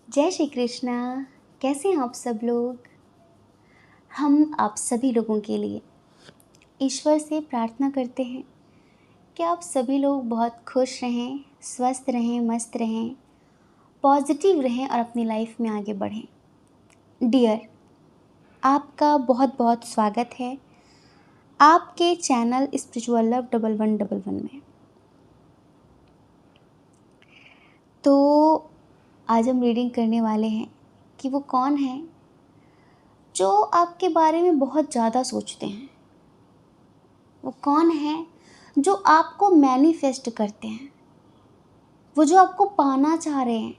जय श्री कृष्णा। कैसे हैं आप सब लोग। हम आप सभी लोगों के लिए ईश्वर से प्रार्थना करते हैं कि आप सभी लोग बहुत खुश रहें, स्वस्थ रहें, मस्त रहें, पॉजिटिव रहें और अपनी लाइफ में आगे बढ़ें। डियर, आपका बहुत बहुत स्वागत है आपके चैनल स्पिरिचुअल लव 1111 में। तो आज हम रीडिंग करने वाले हैं कि वो कौन है जो आपके बारे में बहुत ज़्यादा सोचते हैं। वो कौन है जो आपको मैनिफेस्ट करते हैं, वो जो आपको पाना चाह रहे हैं,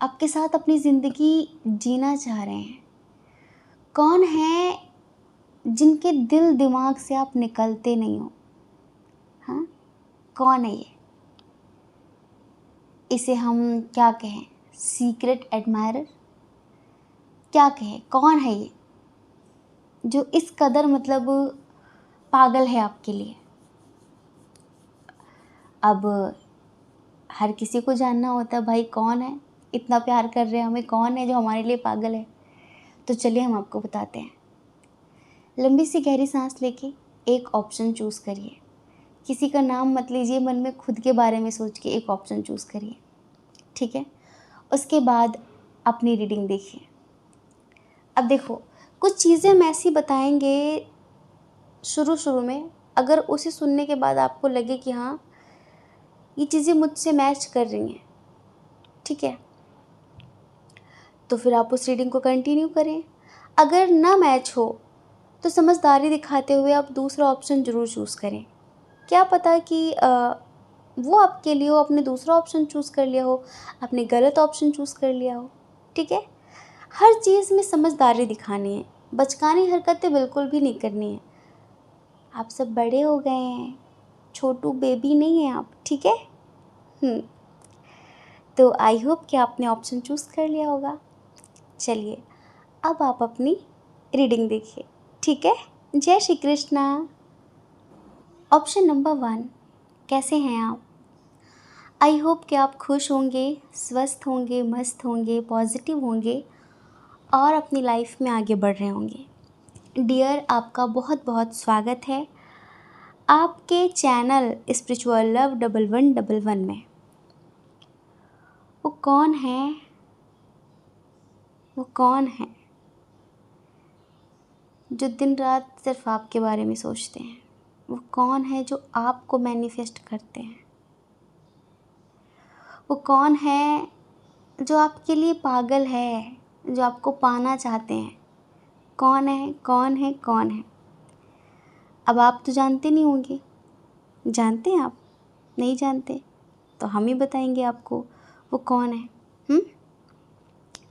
आपके साथ अपनी ज़िंदगी जीना चाह रहे हैं। कौन है जिनके दिल दिमाग से आप निकलते नहीं हो। हाँ, कौन है ये? इसे हम क्या कहें, सीक्रेट एडमायरर क्या कहें? कौन है ये जो इस कदर मतलब पागल है आपके लिए? अब हर किसी को जानना होता है भाई, कौन है इतना प्यार कर रहे हैं हमें, कौन है जो हमारे लिए पागल है। तो चलिए हम आपको बताते हैं। लंबी सी गहरी सांस लेके एक ऑप्शन चूज़ करिए। किसी का नाम मत लीजिए, मन में खुद के बारे में सोच के एक ऑप्शन चूज़ करिए, ठीक है। उसके बाद अपनी रीडिंग देखिए। अब देखो, कुछ चीज़ें हम ऐसी बताएंगे शुरू शुरू में, अगर उसे सुनने के बाद आपको लगे कि हाँ ये चीज़ें मुझसे मैच कर रही हैं, ठीक है, तो फिर आप उस रीडिंग को कंटिन्यू करें। अगर ना मैच हो तो समझदारी दिखाते हुए आप दूसरा ऑप्शन ज़रूर चूज़ करें। क्या पता कि वो आपके लिए हो, आपने दूसरा ऑप्शन चूज़ कर लिया हो, आपने गलत ऑप्शन चूज़ कर लिया हो, ठीक है। हर चीज़ में समझदारी दिखानी है, बचकानी हरकतें बिल्कुल भी नहीं करनी है। आप सब बड़े हो गए हैं, छोटू बेबी नहीं हैं आप, ठीक है। तो आई होप कि आपने ऑप्शन चूज़ कर लिया होगा। चलिए अब आप अपनी रीडिंग देखिए, ठीक है। जय श्री कृष्णा। ऑप्शन नंबर 1, कैसे हैं आप? आई होप कि आप खुश होंगे, स्वस्थ होंगे, मस्त होंगे, पॉजिटिव होंगे और अपनी लाइफ में आगे बढ़ रहे होंगे। डियर, आपका बहुत बहुत स्वागत है आपके चैनल स्पिरिचुअल लव 1111 में। वो कौन है, वो कौन है जो दिन रात सिर्फ आपके बारे में सोचते हैं? वो कौन है जो आपको मैनिफेस्ट करते हैं? वो कौन है जो आपके लिए पागल है, जो आपको पाना चाहते हैं? कौन है, कौन है, कौन है? अब आप तो जानते नहीं होंगे। जानते हैं आप? नहीं जानते तो हम ही बताएंगे आपको वो कौन है।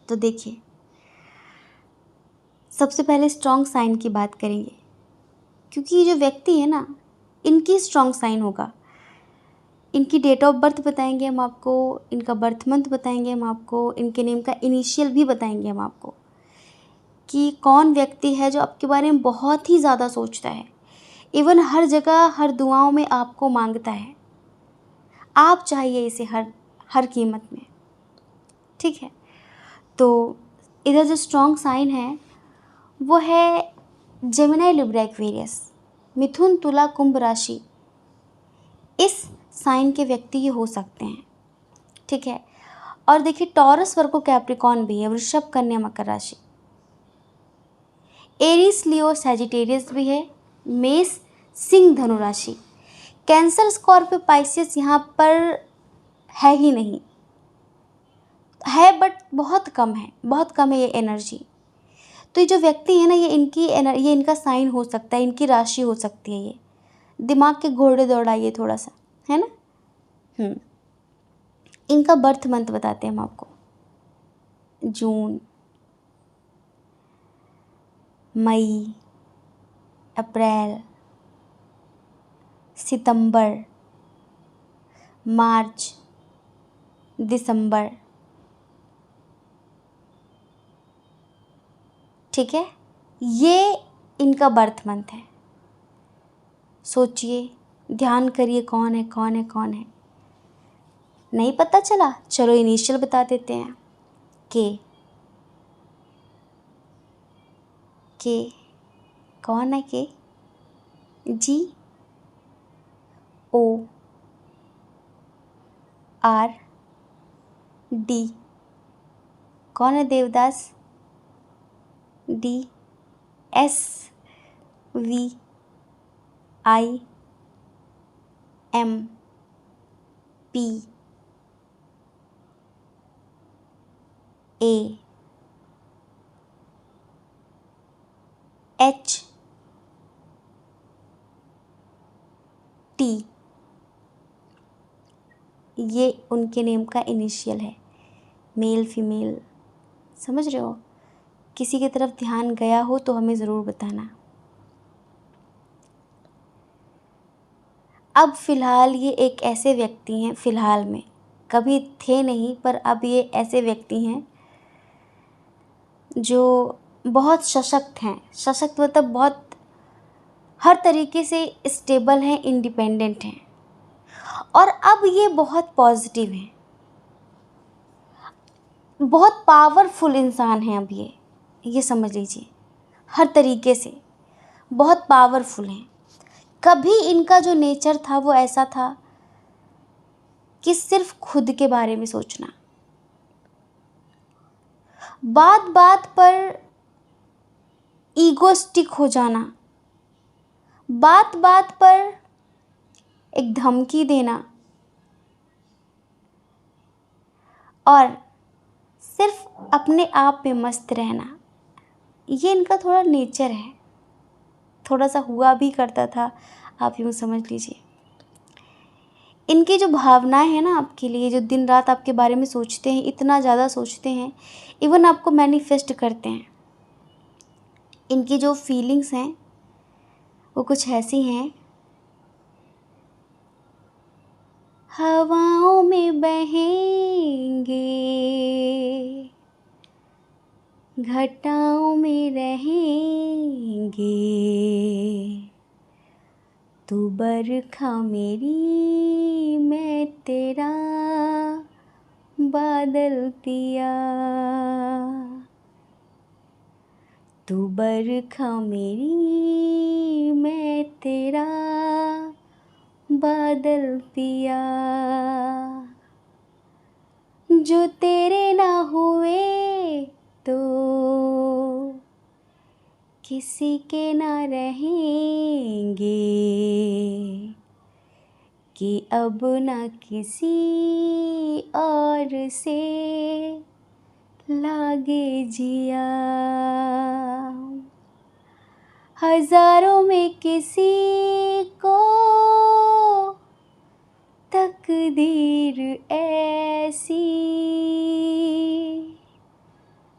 तो देखिए, सबसे पहले स्ट्रॉन्ग साइन की बात करेंगे, क्योंकि ये जो व्यक्ति है ना, इनकी स्ट्रॉन्ग साइन होगा। इनकी डेट ऑफ बर्थ बताएंगे हम आपको, इनका बर्थ मंथ बताएंगे हम आपको, इनके नेम का इनिशियल भी बताएंगे हम आपको कि कौन व्यक्ति है जो आपके बारे में बहुत ही ज़्यादा सोचता है। इवन हर जगह हर दुआओं में आपको मांगता है, आप चाहिए इसे हर हर कीमत में, ठीक है। तो इधर जो स्ट्रॉन्ग साइन है वो है जेमिनी, लिब्रा, एक्वेरियस, मिथुन, तुला, कुंभ राशि। इस साइन के व्यक्ति ये हो सकते हैं, ठीक है। और देखिए, टॉरस, वर्गो, कैप्रिकॉर्न भी है, वृषभ, कन्या, मकर राशि। एरीज, लियो, सैजिटेरियस भी है, मेष, सिंह, धनु राशि। कैंसर, स्कॉर्पियो, पाइसियस यहाँ पर है ही नहीं, है बट बहुत कम है, बहुत कम है ये एनर्जी। तो ये जो व्यक्ति है ना, ये इनका साइन हो सकता है, इनकी राशि हो सकती है ये। दिमाग के घोड़े दौड़ाइए थोड़ा सा, है ना। इनका बर्थ मंथ बताते हैं हम आपको। जून, मई, अप्रैल, सितंबर, मार्च, दिसंबर, ठीक है। ये इनका बर्थ मंथ है। सोचिए, ध्यान करिए, कौन है, कौन है, कौन है। नहीं पता चला, चलो इनिशियल बता देते हैं। के कौन है के? जी ओ आर डी कौन है? Devdas. D S V I am P A H T, ये उनके नेम का इनिशियल है। मेल फीमेल, समझ रहे हो? किसी की तरफ ध्यान गया हो तो हमें ज़रूर बताना। अब फ़िलहाल ये एक ऐसे व्यक्ति हैं, फ़िलहाल में, कभी थे नहीं पर अब ये ऐसे व्यक्ति हैं जो बहुत सशक्त हैं। सशक्त मतलब बहुत हर तरीके से स्टेबल हैं, इंडिपेंडेंट हैं, और अब ये बहुत पॉजिटिव हैं, बहुत पावरफुल इंसान हैं। अब ये समझ लीजिए, हर तरीके से बहुत पावरफुल हैं। कभी इनका जो नेचर था वो ऐसा था कि सिर्फ खुद के बारे में सोचना, बात बात पर ईगोस्टिक हो जाना, बात बात पर एक धमकी देना, और सिर्फ अपने आप में मस्त रहना, ये इनका थोड़ा नेचर है। थोड़ा सा हुआ भी करता था, आप यूँ समझ लीजिए। इनकी जो भावनाएं हैं ना आपके लिए, जो दिन रात आपके बारे में सोचते हैं, इतना ज़्यादा सोचते हैं, इवन आपको मैनिफेस्ट करते हैं। इनकी जो फीलिंग्स हैं वो कुछ ऐसी हैं। हवाओं में बहेंगे, घटाओं में रहेंगे, तू बरखा मेरी, मैं तेरा बादल पिया, तू बरखा मेरी, मैं तेरा बादल पिया, जो तेरे ना हुए तो किसी के ना रहेंगे, कि अब ना किसी और से लागे जिया, हजारों में किसी को तकदीर ऐसी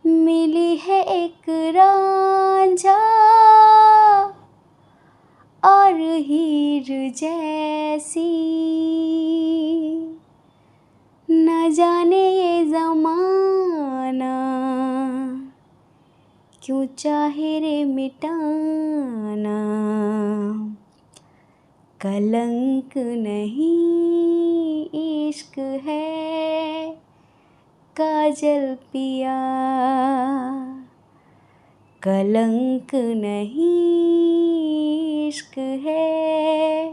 मिली है, एक रांझा और हीर जैसी, न जाने ये ज़माना क्यों चाहे रे मिटाना, कलंक नहीं इश्क है काजल पिया, कलंक नहीं इश्क है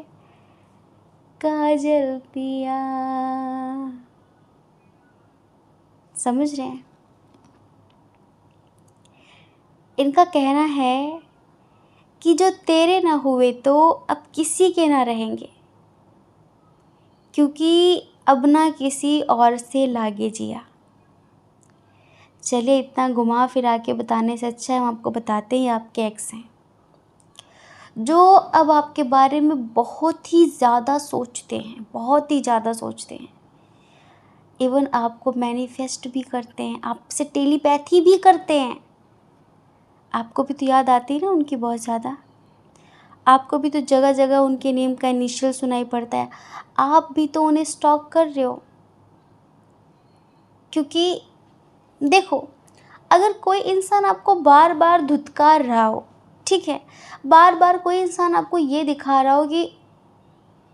काजल पिया। समझ रहे हैं? इनका कहना है कि जो तेरे ना हुए तो अब किसी के ना रहेंगे, क्योंकि अब ना किसी और से लागे जिया। चलिए, इतना घुमा फिरा के बताने से अच्छा है हम आपको बताते ही आपके एक्स हैं, जो अब आपके बारे में बहुत ही ज़्यादा सोचते हैं, बहुत ही ज़्यादा सोचते हैं। इवन आपको मैनिफेस्ट भी करते हैं, आपसे टेलीपैथी भी करते हैं। आपको भी तो याद आती है ना उनकी बहुत ज़्यादा, आपको भी तो जगह जगह उनके नेम का इनिशियल सुनाई पड़ता है। आप भी तो उन्हें स्टॉक कर रहे हो, क्योंकि देखो, अगर कोई इंसान आपको बार बार धुतकार रहा हो, ठीक है, बार बार कोई इंसान आपको ये दिखा रहा हो कि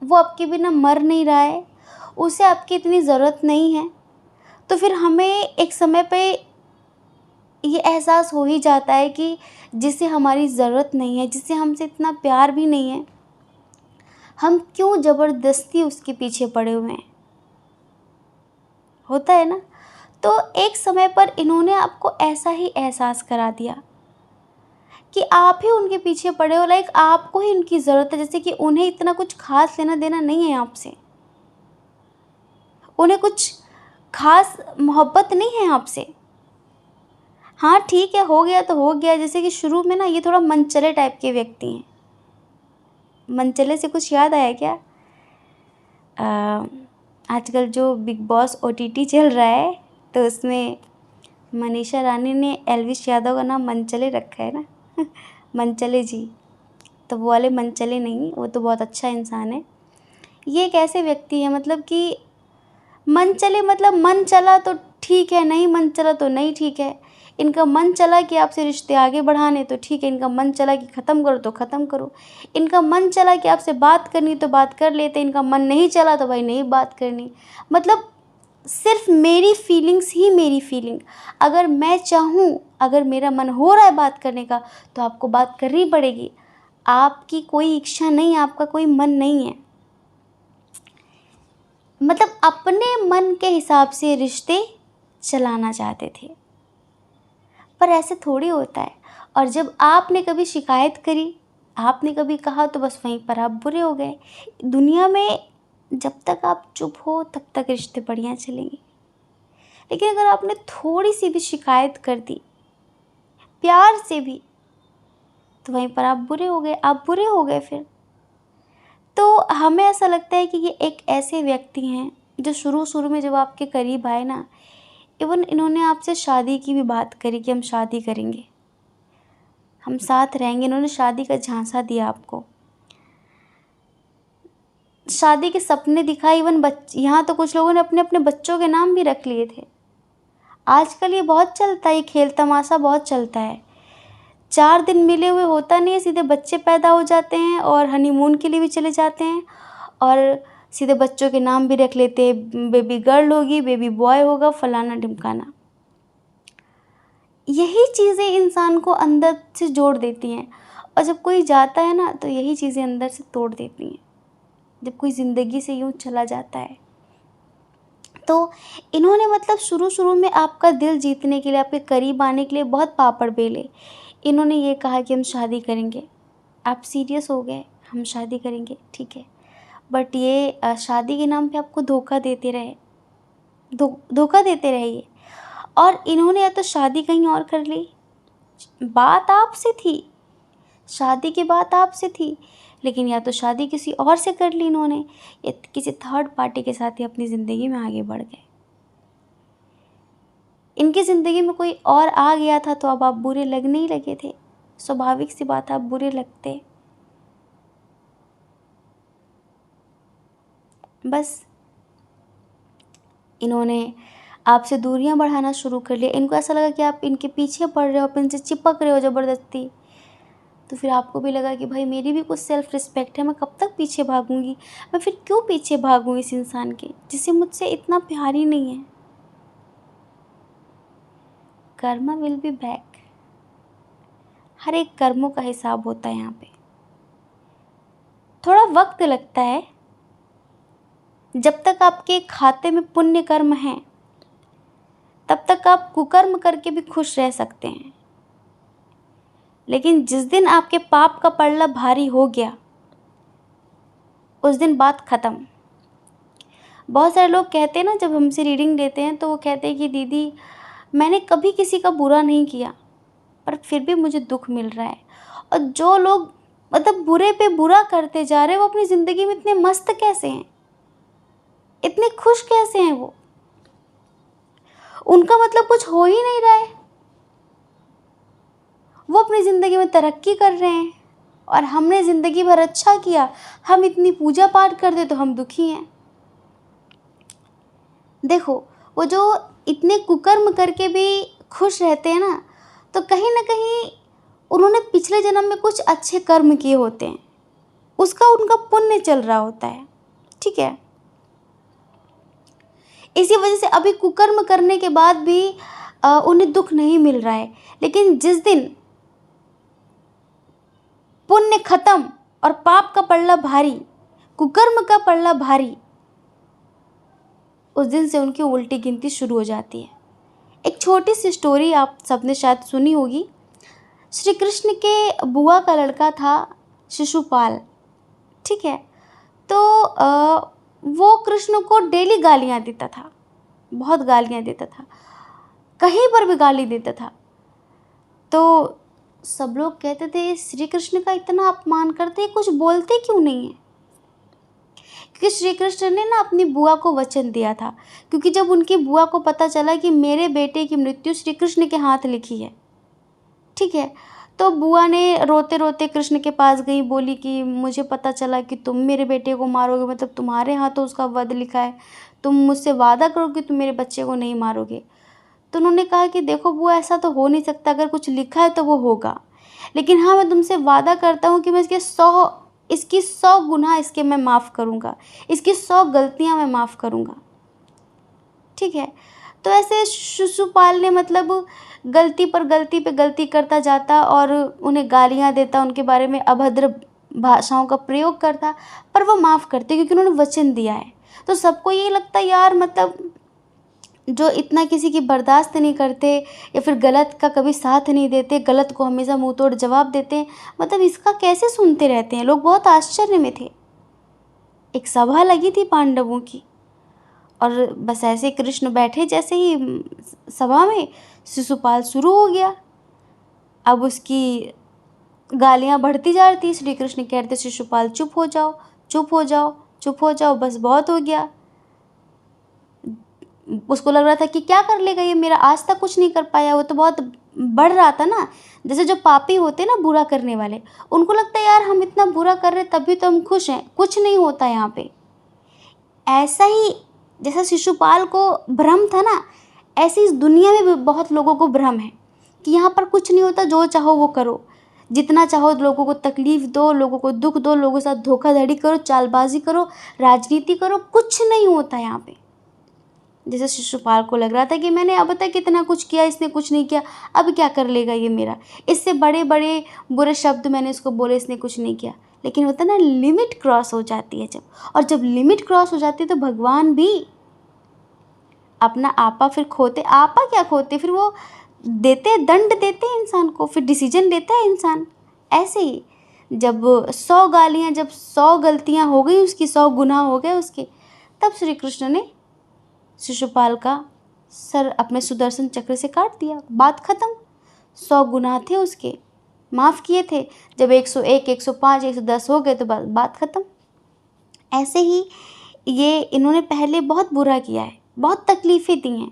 वो आपके बिना मर नहीं रहा है, उसे आपकी इतनी ज़रूरत नहीं है, तो फिर हमें एक समय पे ये एहसास हो ही जाता है कि जिसे हमारी ज़रूरत नहीं है, जिससे हमसे इतना प्यार भी नहीं है, हम क्यों ज़बरदस्ती उसके पीछे पड़े हुए हैं। होता है ना। तो एक समय पर इन्होंने आपको ऐसा ही एहसास करा दिया कि आप ही उनके पीछे पड़े हो, लाइक आपको ही उनकी ज़रूरत है, जैसे कि उन्हें इतना कुछ खास लेना देना नहीं है आपसे, उन्हें कुछ खास मोहब्बत नहीं है आपसे। हाँ ठीक है, हो गया तो हो गया। जैसे कि शुरू में ना ये थोड़ा मनचले टाइप के व्यक्ति हैं। मनचले से कुछ याद आया क्या? आजकल जो बिग बॉस ओटीटी चल रहा है, तो उसमें मनीषा रानी ने एल्विश यादव का नाम मनचले रखा है ना। मनचले जी। तो वो वाले मनचले नहीं, वो तो बहुत अच्छा इंसान है। ये एक ऐसे व्यक्ति है, मतलब कि मन चले मतलब मन चला तो ठीक है, नहीं मन चला तो नहीं ठीक है। इनका मन चला कि आपसे रिश्ते आगे बढ़ाने तो ठीक है, इनका मन चला कि ख़त्म करो तो ख़त्म करो। इनका मन चला कि आपसे बात करनी तो बात कर लेते, इनका मन नहीं चला तो भाई नहीं बात करनी। मतलब सिर्फ मेरी फीलिंग्स ही मेरी फीलिंग। अगर मैं चाहूँ, अगर मेरा मन हो रहा है बात करने का, तो आपको बात करनी पड़ेगी। आपकी कोई इच्छा नहीं, आपका कोई मन नहीं है। मतलब अपने मन के हिसाब से रिश्ते चलाना चाहते थे, पर ऐसे थोड़ी होता है। और जब आपने कभी शिकायत करी, आपने कभी कहा, तो बस वहीं पर आप बुरे हो गए। दुनिया में जब तक आप चुप हो तब तक रिश्ते बढ़िया चलेंगे, लेकिन अगर आपने थोड़ी सी भी शिकायत कर दी, प्यार से भी, तो वहीं पर आप बुरे हो गए, आप बुरे हो गए फिर। तो हमें ऐसा लगता है कि ये एक ऐसे व्यक्ति हैं जो शुरू शुरू में जब आपके करीब आए ना, इवन इन्होंने आपसे शादी की भी बात करी कि हम शादी करेंगे, हम साथ रहेंगे। इन्होंने शादी का झांसा दिया आपको, शादी के सपने दिखाए। इवन यहाँ तो कुछ लोगों ने अपने अपने बच्चों के नाम भी रख लिए थे। आजकल ये बहुत चलता है, ये खेल तमाशा बहुत चलता है। 4 दिन मिले हुए होता नहीं है, सीधे बच्चे पैदा हो जाते हैं और हनीमून के लिए भी चले जाते हैं, और सीधे बच्चों के नाम भी रख लेते हैं, बेबी गर्ल होगी, बेबी बॉय होगा, फलाना ढिमकाना। यही चीज़ें इंसान को अंदर से जोड़ देती हैं, और जब कोई जाता है ना, तो यही चीज़ें अंदर से तोड़ देती हैं, जब कोई ज़िंदगी से यूँ चला जाता है। तो इन्होंने मतलब शुरू शुरू में आपका दिल जीतने के लिए, आपके करीब आने के लिए बहुत पापड़ बेले। इन्होंने ये कहा कि हम शादी करेंगे, आप सीरियस हो गए, हम शादी करेंगे, ठीक है। बट ये शादी के नाम पे आपको धोखा देते रहे, धोखा देते रहे ये। और इन्होंने या तो शादी कहीं और कर ली, बात आपसे थी, शादी की बात आपसे थी, लेकिन या तो शादी किसी और से कर ली इन्होंने, या किसी थर्ड पार्टी के साथ ही अपनी ज़िंदगी में आगे बढ़ गए। इनकी ज़िंदगी में कोई और आ गया था, तो अब आप बुरे लगने ही लगे थे। स्वाभाविक सी बात, आप बुरे लगते। बस इन्होंने आपसे दूरियां बढ़ाना शुरू कर लिया। इनको ऐसा लगा कि आप इनके पीछे पड़ रहे हो, आप इनसे चिपक रहे हो ज़बरदस्ती। तो फिर आपको भी लगा कि भाई मेरी भी कुछ सेल्फ़ रिस्पेक्ट है, मैं कब तक पीछे भागूंगी, मैं फिर क्यों पीछे भागूँ इस इंसान के जिसे मुझसे इतना प्यार ही नहीं है। Karma will be back. हर एक कर्मों का हिसाब होता है यहाँ पे। थोड़ा वक्त लगता है, जब तक आपके खाते में पुण्य कर्म हैं, तब तक आप कुकर्म करके भी खुश रह सकते हैं। लेकिन जिस दिन आपके पाप का पल्ला भारी हो गया, उस दिन बात ख़त्म। बहुत सारे लोग कहते हैं ना, जब हमसे रीडिंग लेते हैं, तो वो कहते हैं कि दीदी मैंने कभी किसी का बुरा नहीं किया, पर फिर भी मुझे दुख मिल रहा है। और जो लोग मतलब बुरे पे बुरा करते जा रहे हैं, वो अपनी ज़िंदगी में इतने मस्त कैसे हैं, इतने खुश कैसे हैं वो? उनका मतलब कुछ हो ही नहीं रहा है, वो अपनी ज़िंदगी में तरक्की कर रहे हैं, और हमने ज़िंदगी भर अच्छा किया, हम इतनी पूजा पाठ करते तो हम दुखी हैं। देखो, वो जो इतने कुकर्म करके भी खुश रहते हैं ना, तो कहीं ना कहीं उन्होंने पिछले जन्म में कुछ अच्छे कर्म किए होते हैं, उसका उनका पुण्य चल रहा होता है, ठीक है। इसी वजह से अभी कुकर्म करने के बाद भी उन्हें दुख नहीं मिल रहा है। लेकिन जिस दिन पुण्य खत्म और पाप का पल्ला भारी, कुकर्म का पल्ला भारी, उस दिन से उनकी उल्टी गिनती शुरू हो जाती है। एक छोटी सी स्टोरी आप सबने शायद सुनी होगी। श्री कृष्ण के बुआ का लड़का था शिशुपाल, ठीक है। तो वो कृष्ण को डेली गालियाँ देता था, बहुत गालियाँ देता था, कहीं पर भी गाली देता था। तो सब लोग कहते थे श्री कृष्ण का इतना अपमान करते, कुछ बोलते क्यों नहीं है? क्योंकि श्री कृष्ण ने ना अपनी बुआ को वचन दिया था। क्योंकि जब उनकी बुआ को पता चला कि मेरे बेटे की मृत्यु श्री कृष्ण के हाथ लिखी है, ठीक है, तो बुआ ने रोते रोते कृष्ण के पास गई, बोली कि मुझे पता चला कि तुम मेरे बेटे को मारोगे, मतलब तुम्हारे हाथों उसका वध लिखा है, तुम मुझसे वादा करो कि तुम मेरे बच्चे को नहीं मारोगे। तो उन्होंने कहा कि देखो बुआ, ऐसा तो हो नहीं सकता, अगर कुछ लिखा है तो वो होगा, लेकिन हाँ मैं तुमसे वादा करता हूँ कि मैं इसकी 100 गुनाह इसके मैं माफ़ करूँगा, इसकी 100 गलतियाँ मैं माफ़ करूँगा, ठीक है। तो ऐसे शिशुपाल ने मतलब गलती पर गलती पे गलती करता जाता और उन्हें गालियाँ देता, उनके बारे में अभद्र भाषाओं का प्रयोग करता, पर वो माफ़ करते क्योंकि उन्होंने वचन दिया है। तो सबको ये लगता यार, मतलब जो इतना किसी की बर्दाश्त नहीं करते या फिर गलत का कभी साथ नहीं देते, गलत को हमेशा मुंह तोड़ जवाब देते हैं, मतलब इसका कैसे सुनते रहते हैं। लोग बहुत आश्चर्य में थे। एक सभा लगी थी पांडवों की, और बस ऐसे कृष्ण बैठे, जैसे ही सभा में शिशुपाल शुरू हो गया। अब उसकी गालियाँ बढ़ती जा रही थी। श्री कृष्ण कहते शिशुपाल चुप हो जाओ, चुप हो जाओ, चुप हो जाओ, बस बहुत हो गया। उसको लग रहा था कि क्या कर लेगा ये, मेरा आज तक कुछ नहीं कर पाया, वो तो बहुत बढ़ रहा था ना। जैसे जो पापी होते ना, बुरा करने वाले, उनको लगता है यार हम इतना बुरा कर रहे तभी तो हम खुश हैं, कुछ नहीं होता यहाँ पे। ऐसा ही जैसा शिशुपाल को भ्रम था ना, ऐसी इस दुनिया में भी बहुत लोगों को भ्रम है कि यहाँ पर कुछ नहीं होता, जो चाहो वो करो, जितना चाहो लोगों को तकलीफ़ दो, लोगों को दुख दो, लोगों के साथ धोखाधड़ी करो, चालबाजी करो, राजनीति करो, कुछ नहीं होता यहाँ पे। जैसे शिशुपाल को लग रहा था कि मैंने अब तक कितना कुछ किया, इसने कुछ नहीं किया, अब क्या कर लेगा ये मेरा, इससे बड़े बड़े बुरे शब्द मैंने इसको बोले, इसने कुछ नहीं किया। लेकिन होता ना, लिमिट क्रॉस हो जाती है जब, और जब लिमिट क्रॉस हो जाती है तो भगवान भी अपना आपा फिर खोते, आपा क्या खोते, फिर वो देते, दंड देते हैं इंसान को, फिर डिसीजन लेता है इंसान। ऐसे ही जब 100 गालियाँ, जब 100 गलतियाँ हो गई उसकी, 100 गुनाह हो गए उसके, तब श्री कृष्ण ने शिशुपाल का सर अपने सुदर्शन चक्र से काट दिया, बात खत्म। 100 गुनाह थे उसके, माफ़ किए थे। जब 101, 105, 110 हो गए तो बात खत्म। ऐसे ही ये इन्होंने पहले बहुत बुरा किया है, बहुत तकलीफ़ें दी हैं,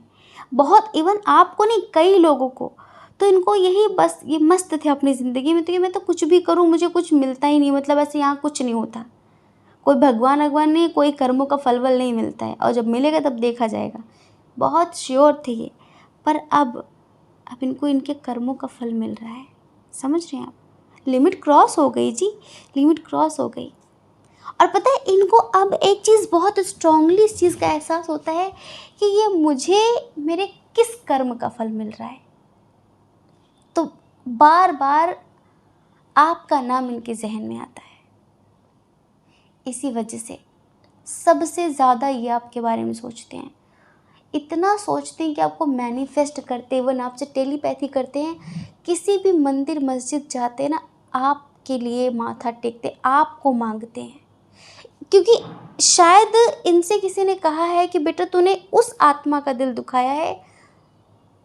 बहुत, इवन आपको नहीं, कई लोगों को। तो इनको यही बस ये मस्त थे अपनी ज़िंदगी में, तो कि मैं तो कुछ भी करूँ मुझे कुछ मिलता ही नहीं, मतलब ऐसे यहाँ कुछ नहीं होता, कोई भगवान अगवान नहीं, कोई कर्मों का फल वल नहीं मिलता है, और जब मिलेगा तब देखा जाएगा। बहुत श्योर थे ये। पर अब इनको इनके कर्मों का फल मिल रहा है, समझ रहे हैं आप। लिमिट क्रॉस हो गई जी, लिमिट क्रॉस हो गई। और पता है इनको अब एक चीज़ बहुत स्ट्रांगली इस चीज़ का एहसास होता है कि ये मुझे मेरे किस कर्म का फल मिल रहा है। तो बार बार आपका नाम इनके जहन में आता है। इसी वजह से सबसे ज़्यादा ये आपके बारे में सोचते हैं, इतना सोचते हैं कि आपको मैनिफेस्ट करते, इवन आपसे टेलीपैथी करते हैं। किसी भी मंदिर मस्जिद जाते हैं ना, आपके लिए माथा टेकते, आपको मांगते हैं, क्योंकि शायद इनसे किसी ने कहा है कि बेटा तूने उस आत्मा का दिल दुखाया है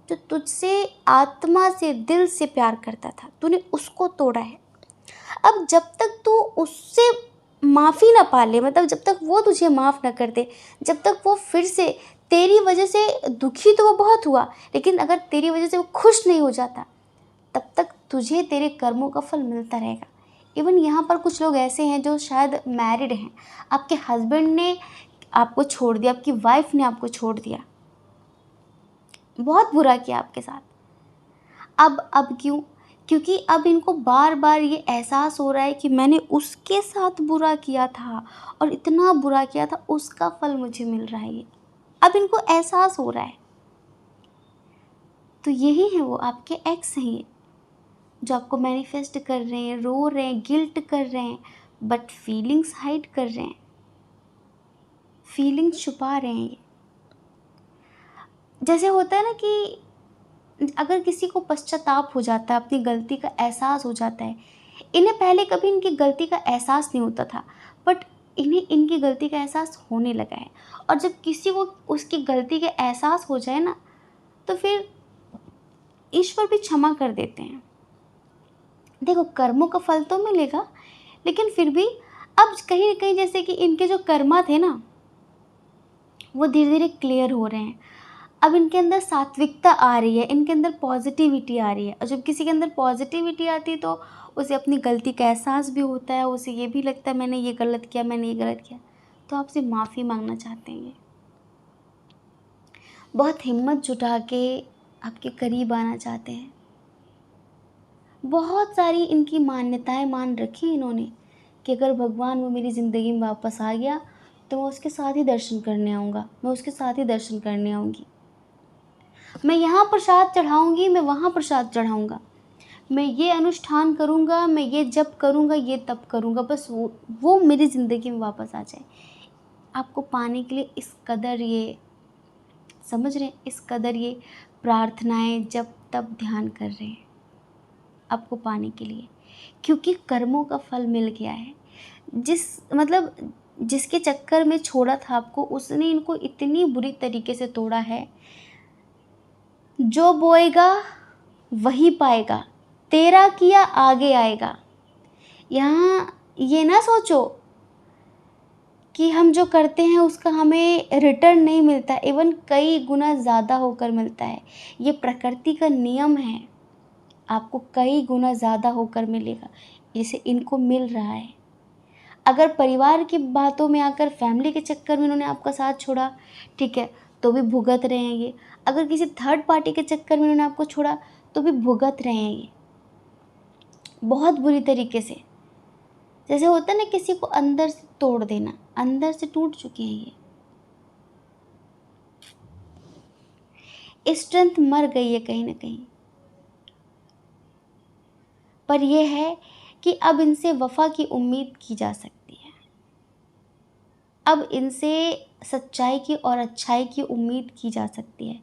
जो तुझसे आत्मा से, दिल से प्यार करता था, तूने उसको तोड़ा है। अब जब तक तू उससे माफ़ी ना पा ले, मतलब जब तक वो तुझे माफ़ ना कर दे, जब तक वो फिर से तेरी वजह से दुखी, तो वो बहुत हुआ, लेकिन अगर तेरी वजह से वो खुश नहीं हो जाता, तब तक तुझे तेरे कर्मों का फल मिलता रहेगा। इवन यहाँ पर कुछ लोग ऐसे हैं जो शायद मैरिड हैं, आपके हस्बैंड ने आपको छोड़ दिया, आपकी वाइफ ने आपको छोड़ दिया, बहुत बुरा किया आपके साथ। अब क्यों? क्योंकि अब इनको बार बार ये एहसास हो रहा है कि मैंने उसके साथ बुरा किया था, और इतना बुरा किया था, उसका फल मुझे मिल रहा है ये। अब इनको एहसास हो रहा है। तो यही है वो आपके एक्स हैं जो आपको मैनिफेस्ट कर रहे हैं, रो रहे हैं, गिल्ट कर रहे हैं, बट फीलिंग्स हाइड कर रहे हैं, फीलिंग्स छुपा रहे हैं। जैसे होता है ना कि अगर किसी को पश्चाताप हो जाता है, अपनी गलती का एहसास हो जाता है, इन्हें पहले कभी इनकी गलती का एहसास नहीं होता था, बट इन्हें इनकी गलती का एहसास होने लगा है। और जब किसी को उसकी गलती का एहसास हो जाए ना, तो फिर ईश्वर भी क्षमा कर देते हैं। देखो, कर्मों का फल तो मिलेगा, लेकिन फिर भी अब कहीं ना कहीं जैसे कि इनके जो कर्मा थे ना, वो धीरे धीरे क्लियर हो रहे हैं। अब इनके अंदर सात्विकता आ रही है, इनके अंदर पॉजिटिविटी आ रही है। और जब किसी के अंदर पॉजिटिविटी आती है तो उसे अपनी गलती का एहसास भी होता है, उसे ये भी लगता है मैंने ये गलत किया, मैंने ये गलत किया, तो आपसे माफ़ी मांगना चाहते हैं। ये बहुत हिम्मत जुटा के आपके करीब आना चाहते हैं। बहुत सारी इनकी मान्यताएं मान रखी इन्होंने कि अगर भगवान वो मेरी ज़िंदगी में वापस आ गया तो मैं उसके साथ ही दर्शन करने आऊँगा, मैं उसके साथ ही दर्शन करने आऊँगी, मैं यहाँ प्रसाद चढ़ाऊँगी, मैं वहाँ प्रसाद चढ़ाऊँगा, मैं ये अनुष्ठान करूँगा, मैं ये जप करूँगा, ये तप करूँगा, बस वो मेरी ज़िंदगी में वापस आ जाए। आपको पाने के लिए इस कदर ये समझ रहे हैं, इस कदर ये प्रार्थनाएं जप तप ध्यान कर रहे हैं आपको पाने के लिए, क्योंकि कर्मों का फल मिल गया है। जिसके चक्कर में छोड़ा था आपको, उसने इनको इतनी बुरी तरीके से तोड़ा है। जो बोएगा वही पाएगा, तेरा किया आगे आएगा। यहाँ ये ना सोचो कि हम जो करते हैं उसका हमें रिटर्न नहीं मिलता, इवन कई गुना ज़्यादा होकर मिलता है। ये प्रकृति का नियम है, आपको कई गुना ज़्यादा होकर मिलेगा, जैसे इनको मिल रहा है। अगर परिवार की बातों में आकर, फैमिली के चक्कर में इन्होंने आपका साथ छोड़ा, ठीक है, तो भी भुगत रहे हैं ये। अगर किसी थर्ड पार्टी के चक्कर में इन्होंने आपको छोड़ा, तो भी भुगत रहे हैं ये बहुत बुरी तरीके से। जैसे होता है ना किसी को अंदर से तोड़ देना, अंदर से टूट चुके हैं ये। स्ट्रेंथ मर गई है कहीं ना कहीं। पर यह है कि अब इनसे वफा की उम्मीद की जा सकती है। अब इनसे सच्चाई की और अच्छाई की उम्मीद की जा सकती है,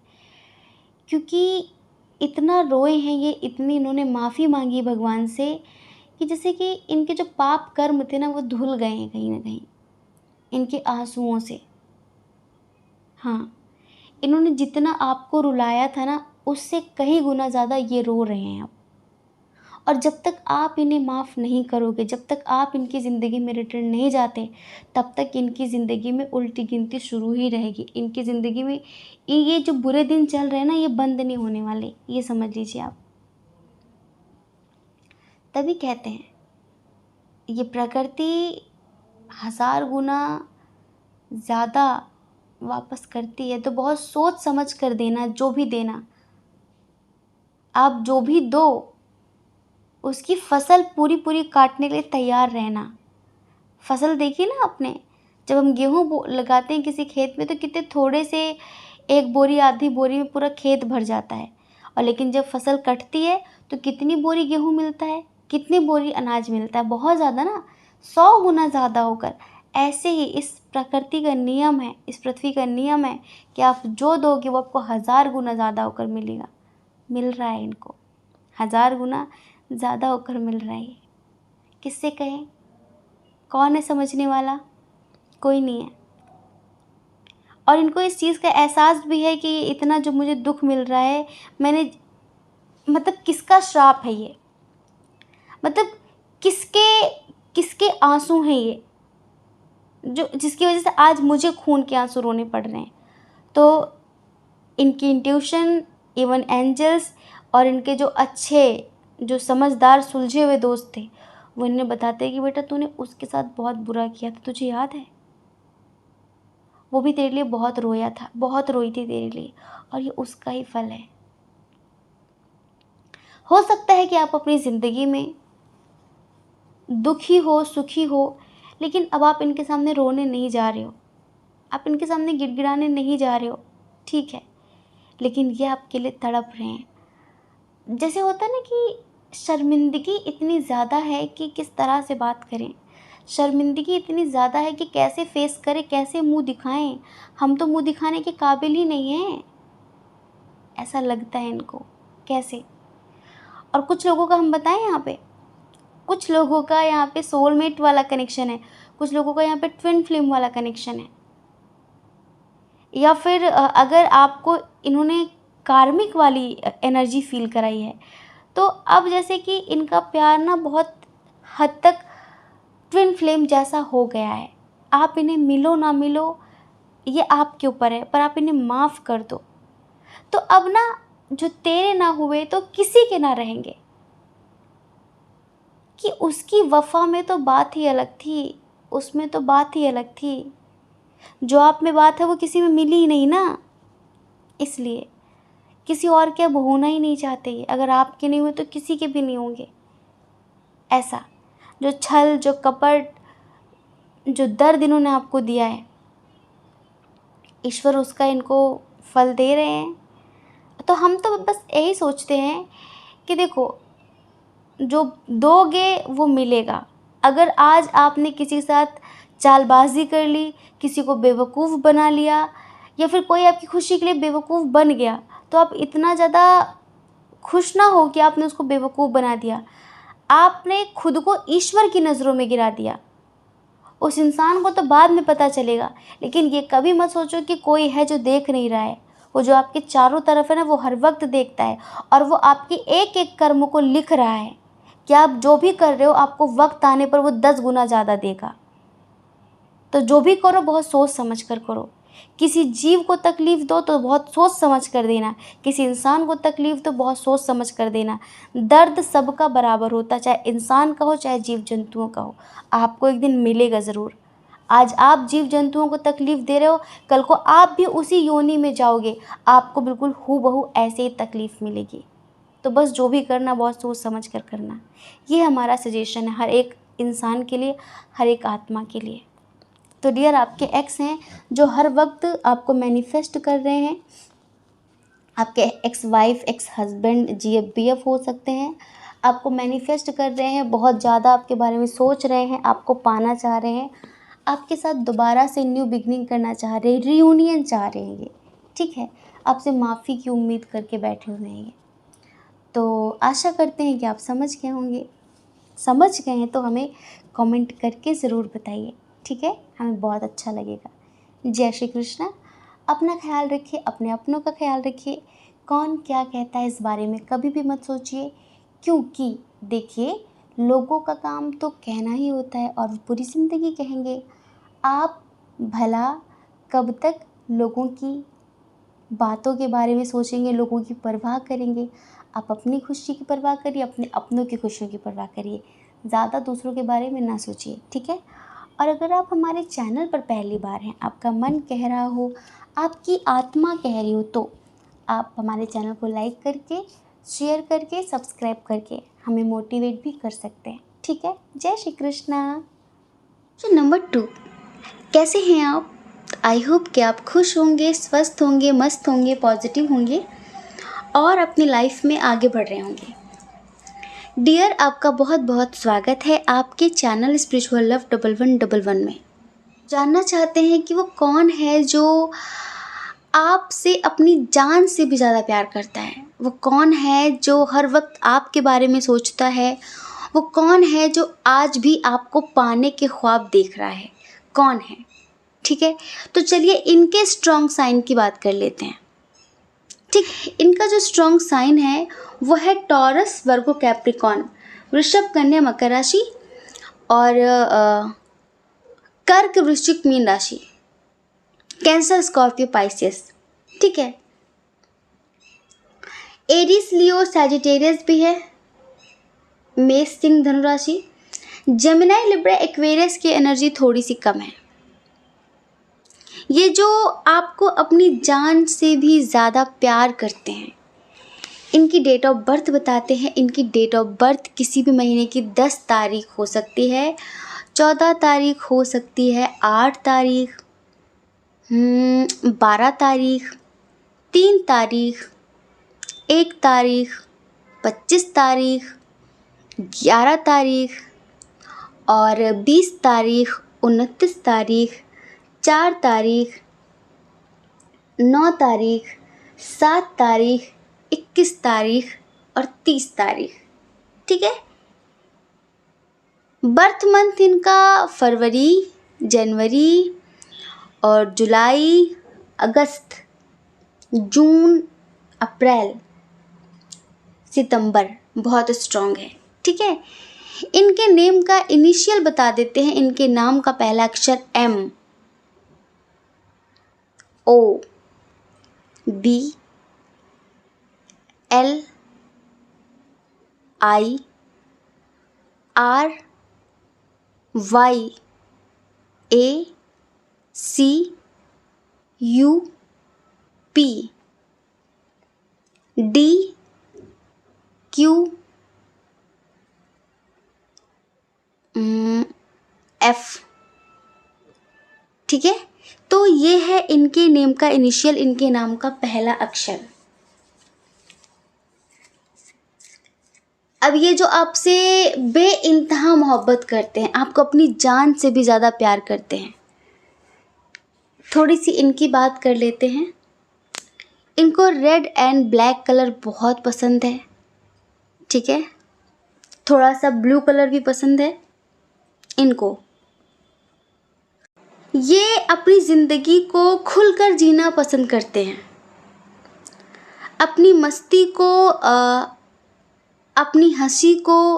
क्योंकि इतना रोए हैं ये, इतनी इन्होंने माफ़ी मांगी भगवान से कि जैसे कि इनके जो पाप कर्म थे ना, वो धुल गए हैं कहीं ना कहीं इनके आंसुओं से। हाँ, इन्होंने जितना आपको रुलाया था ना, उससे कई गुना ज़्यादा ये रो रहे हैं अब। और जब तक आप इन्हें माफ़ नहीं करोगे, जब तक आप इनकी ज़िंदगी में रिटर्न नहीं जाते, तब तक इनकी ज़िंदगी में उल्टी गिनती शुरू ही रहेगी। इनकी ज़िंदगी में ये जो बुरे दिन चल रहे हैं ना, ये बंद नहीं होने वाले, ये समझ लीजिए आप। तभी कहते हैं ये प्रकृति 1000 गुना ज़्यादा वापस करती है, तो बहुत सोच समझ कर देना। जो भी देना, आप जो भी दो, उसकी फसल पूरी पूरी काटने के लिए तैयार रहना। फसल देखी ना आपने, जब हम गेहूँ लगाते हैं किसी खेत में, तो कितने थोड़े से एक बोरी आधी बोरी में पूरा खेत भर जाता है। और लेकिन जब फसल कटती है तो कितनी बोरी गेहूँ मिलता है, कितनी बोरी अनाज मिलता है, बहुत ज़्यादा ना, 100 गुना ज़्यादा होकर। ऐसे ही इस प्रकृति का नियम है, इस पृथ्वी का नियम है कि आप जो दोगे वो आपको 1000 गुना ज़्यादा होकर मिलेगा। मिल रहा है इनको 1000 गुना ज़्यादा होकर मिल रहा है। किससे कहें, कौन है समझने वाला? कोई नहीं है। और इनको इस चीज़ का एहसास भी है कि इतना जो मुझे दुख मिल रहा है, मैंने किसका श्राप है ये, किसके किसके आंसू हैं ये, जो जिसकी वजह से आज मुझे खून के आंसू रोने पड़ रहे हैं। तो इनकी इंट्यूशन, इवन एंजल्स और इनके जो अच्छे, जो समझदार सुलझे हुए दोस्त थे, वो इन्हें बताते हैं कि बेटा तूने उसके साथ बहुत बुरा किया था, तुझे याद है? वो भी तेरे लिए बहुत रोया था, बहुत रोई थी तेरे लिए, और ये उसका ही फल है। हो सकता है कि आप अपनी ज़िंदगी में दुखी हो, सुखी हो, लेकिन अब आप इनके सामने रोने नहीं जा रहे हो। आप इनके सामने गिड़गिड़ाने नहीं जा रहे हो, ठीक है, लेकिन ये आपके लिए तड़प रहे हैं। जैसे होता है ना कि शर्मिंदगी इतनी ज़्यादा है कि किस तरह से बात करें, शर्मिंदगी इतनी ज़्यादा है कि कैसे फेस करें, कैसे मुंह दिखाएं। हम तो मुंह दिखाने के काबिल ही नहीं हैं, ऐसा लगता है इनको कैसे। और कुछ लोगों का हम बताएं, यहाँ पे कुछ लोगों का यहाँ पे सोलमेट वाला कनेक्शन है, कुछ लोगों का यहाँ पे ट्विन फ्लेम वाला कनेक्शन है, या फिर अगर आपको इन्होंने कार्मिक वाली एनर्जी फील कराई है, तो अब जैसे कि इनका प्यार ना बहुत हद तक ट्विन फ्लेम जैसा हो गया है। आप इन्हें मिलो ना मिलो ये आपके ऊपर है, पर आप इन्हें माफ़ कर दो। तो अब ना जो तेरे ना हुए तो किसी के ना रहेंगे, कि उसकी वफ़ा में तो बात ही अलग थी, उसमें तो बात ही अलग थी। जो आप में बात है वो किसी में मिली ही नहीं ना, इसलिए किसी और के अब होना ही नहीं चाहते ये। अगर आपके नहीं हुए तो किसी के भी नहीं होंगे। ऐसा जो छल, जो कपट, जो दर्द इन्होंने आपको दिया है, ईश्वर उसका इनको फल दे रहे हैं। तो हम तो बस यही सोचते हैं कि देखो, जो दोगे वो मिलेगा। अगर आज आपने किसी के साथ चालबाजी कर ली, किसी को बेवकूफ़ बना लिया, या फिर कोई आपकी खुशी के लिए बेवकूफ़ बन गया, तो आप इतना ज़्यादा खुश ना हो कि आपने उसको बेवकूफ़ बना दिया। आपने खुद को ईश्वर की नज़रों में गिरा दिया। उस इंसान को तो बाद में पता चलेगा, लेकिन ये कभी मत सोचो कि कोई है जो देख नहीं रहा है। वो जो आपके चारों तरफ है ना, वो हर वक्त देखता है, और वो आपके एक एक कर्म को लिख रहा है कि आप जो भी कर रहे हो आपको वक्त आने पर वो 10 गुना ज़्यादा देगा। तो जो भी करो बहुत सोच समझ कर करो। किसी जीव को तकलीफ़ दो तो बहुत सोच समझ कर देना, किसी इंसान को तकलीफ़ दो बहुत सोच समझ कर देना। दर्द सबका बराबर होता है, चाहे इंसान का हो चाहे जीव जंतुओं का हो। आपको एक दिन मिलेगा ज़रूर। आज आप जीव जंतुओं को तकलीफ़ दे रहे हो, कल को आप भी उसी योनि में जाओगे, आपको बिल्कुल हूबहू ऐसे ही तकलीफ़ मिलेगी। तो बस जो भी करना बहुत सोच समझ कर करना। ये हमारा सजेशन है हर एक इंसान के लिए, हर एक आत्मा के लिए। तो डियर, आपके एक्स हैं जो हर वक्त आपको मैनिफेस्ट कर रहे हैं। आपके ex wife, ex husband, GF BF हो सकते हैं। आपको मैनिफेस्ट कर रहे हैं, बहुत ज़्यादा आपके बारे में सोच रहे हैं, आपको पाना चाह रहे हैं, आपके साथ दोबारा से न्यू बिगनिंग करना चाह रहे हैं, रियूनियन चाह रहे हैं ये, ठीक है। आपसे माफ़ी की उम्मीद करके बैठे हुए हैं ये। तो आशा करते हैं कि आप समझ गए होंगे। समझ गए हैं तो हमें कमेंट करके ज़रूर बताइए, ठीक है, हमें बहुत अच्छा लगेगा। जय श्री कृष्णा। अपना ख्याल रखिए, अपने अपनों का ख्याल रखिए। कौन क्या कहता है इस बारे में कभी भी मत सोचिए, क्योंकि देखिए, लोगों का काम तो कहना ही होता है और पूरी ज़िंदगी कहेंगे। आप भला कब तक लोगों की बातों के बारे में सोचेंगे, लोगों की परवाह करेंगे। आप अपनी खुशी की परवाह करिए, अपने अपनों की खुशियों की परवाह करिए, ज़्यादा दूसरों के बारे में ना सोचिए, ठीक है। और अगर आप हमारे चैनल पर पहली बार हैं, आपका मन कह रहा हो, आपकी आत्मा कह रही हो, तो आप हमारे चैनल को लाइक करके, शेयर करके, सब्सक्राइब करके हमें मोटिवेट भी कर सकते हैं, ठीक है। जय श्री कृष्णा। तो नंबर 2, कैसे हैं आप? आई होप कि आप खुश होंगे, स्वस्थ होंगे, मस्त होंगे, पॉजिटिव होंगे और अपनी लाइफ में आगे बढ़ रहे होंगे। डियर, आपका बहुत बहुत स्वागत है आपके चैनल स्पिरिचुअल लव 1111 में। जानना चाहते हैं कि वो कौन है जो आपसे अपनी जान से भी ज़्यादा प्यार करता है? वो कौन है जो हर वक्त आपके बारे में सोचता है? वो कौन है जो आज भी आपको पाने के ख्वाब देख रहा है? कौन है? ठीक है, तो चलिए इनके स्ट्रॉन्ग साइन की बात कर लेते हैं। ठीक, इनका जो स्ट्रॉन्ग साइन है वो है टॉरस, वर्गो, कैप्रिकॉर्न, वृषभ, कन्या, मकर राशि और कर्क, वृश्चिक, मीन राशि, कैंसर, स्कॉर्पियो, पाइसियस। ठीक है, एरीज, लियो, सैजिटेरियस भी है, मेष, सिंह, धनु राशि, जेमिनाई, लिब्रा, एक्वेरियस की एनर्जी थोड़ी सी कम है। ये जो आपको अपनी जान से भी ज़्यादा प्यार करते हैं। इनकी डेट ऑफ बर्थ बताते हैं। इनकी डेट ऑफ बर्थ किसी भी महीने की 10 तारीख हो सकती है, 14 तारीख हो सकती है, 8 तारीख, 12 तारीख, 3 तारीख, 1 तारीख, 25 तारीख, 11 तारीख और 20 तारीख, 29 तारीख, 4 तारीख, 9 तारीख, 7 तारीख, 21 तारीख और 30 तारीख। ठीक है। बर्थ मंथ इनका फरवरी, जनवरी और जुलाई, अगस्त, जून, अप्रैल, सितंबर बहुत स्ट्रॉन्ग है। ठीक है। इनके नेम का इनिशियल बता देते हैं। इनके नाम का पहला अक्षर M, O, B, L, I, R, Y, A, C, U, P, D, Q, F। ठीक है। तो ये है इनके नेम का इनिशियल, इनके नाम का पहला अक्षर। अब ये जो आपसे बेइंतहा मोहब्बत करते हैं, आपको अपनी जान से भी ज़्यादा प्यार करते हैं, थोड़ी सी इनकी बात कर लेते हैं। इनको रेड एंड ब्लैक कलर बहुत पसंद है। ठीक है। थोड़ा सा ब्लू कलर भी पसंद है इनको। ये अपनी ज़िंदगी को खुलकर जीना पसंद करते हैं। अपनी मस्ती को, अपनी हंसी को,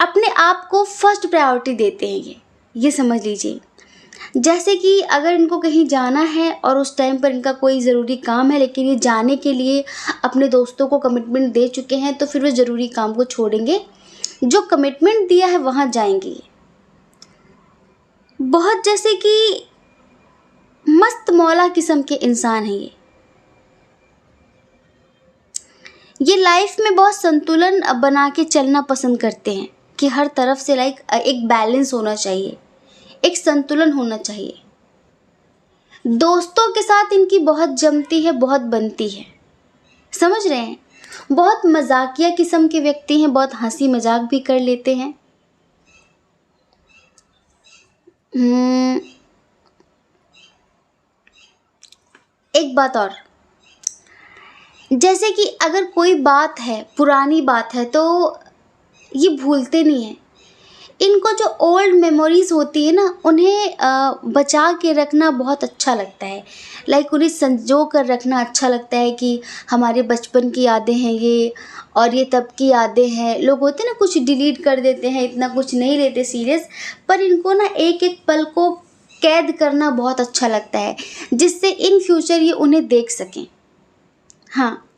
अपने आप को फर्स्ट प्रायोरिटी देते हैं ये समझ लीजिए। जैसे कि अगर इनको कहीं जाना है और उस टाइम पर इनका कोई ज़रूरी काम है, लेकिन ये जाने के लिए अपने दोस्तों को कमिटमेंट दे चुके हैं, तो फिर वो ज़रूरी काम को छोड़ेंगे, जो कमिटमेंट दिया है वहाँ जाएंगे। बहुत जैसे कि मस्त मौला किस्म के इंसान हैं ये लाइफ में बहुत संतुलन बना के चलना पसंद करते हैं कि हर तरफ से एक बैलेंस होना चाहिए, एक संतुलन होना चाहिए। दोस्तों के साथ इनकी बहुत जमती है, बहुत बनती है। समझ रहे हैं। बहुत मजाकिया किस्म के व्यक्ति हैं, बहुत हंसी मजाक भी कर लेते हैं। एक बात और, जैसे कि अगर कोई बात है, पुरानी बात है, तो ये भूलते नहीं हैं। इनको जो ओल्ड मेमोरीज़ होती है ना, उन्हें बचा के रखना बहुत अच्छा लगता है। उन्हें संजो कर रखना अच्छा लगता है कि हमारे बचपन की यादें हैं ये, और ये तब की यादें हैं। लोग होते हैं ना, कुछ डिलीट कर देते हैं, इतना कुछ नहीं लेते सीरियस, पर इनको ना एक एक पल को कैद करना बहुत अच्छा लगता है, जिससे इन फ्यूचर ये उन्हें देख सकें। हाँ।